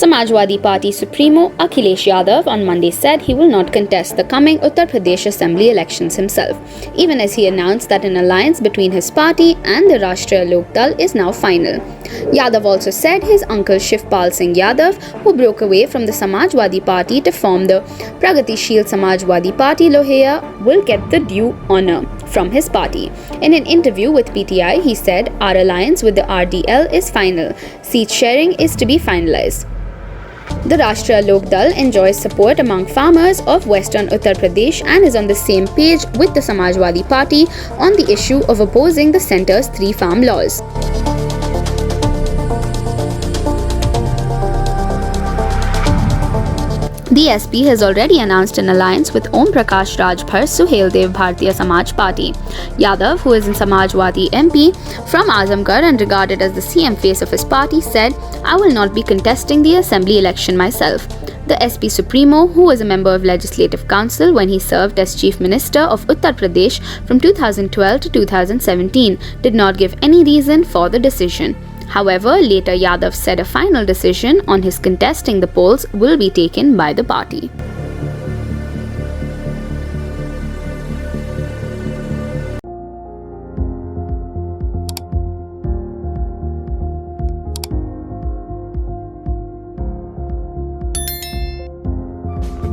Samajwadi Party Supremo Akhilesh Yadav on Monday said he will not contest the coming Uttar Pradesh Assembly elections himself, even as he announced that an alliance between his party and the Rashtriya Lok Dal is now final. Yadav also said his uncle Shivpal Singh Yadav, who broke away from the Samajwadi Party to form the Pragatisheel Samajwadi Party Lohia, will get the due honour from his party. In an interview with PTI, he said, "Our alliance with the RDL is final. Seat sharing is to be finalised." The Rashtriya Lok Dal enjoys support among farmers of western Uttar Pradesh and is on the same page with the Samajwadi Party on the issue of opposing the centre's 3 farm laws. The SP has already announced an alliance with Om Prakash Rajbhar Suheldev Bharatiya Samaj Party. Yadav, who is a Samajwadi MP from Azamgarh and regarded as the CM face of his party, said, "I will not be contesting the assembly election myself." The SP Supremo, who was a member of Legislative Council when he served as Chief Minister of Uttar Pradesh from 2012 to 2017, did not give any reason for the decision. However, later Yadav said a final decision on his contesting the polls will be taken by the party.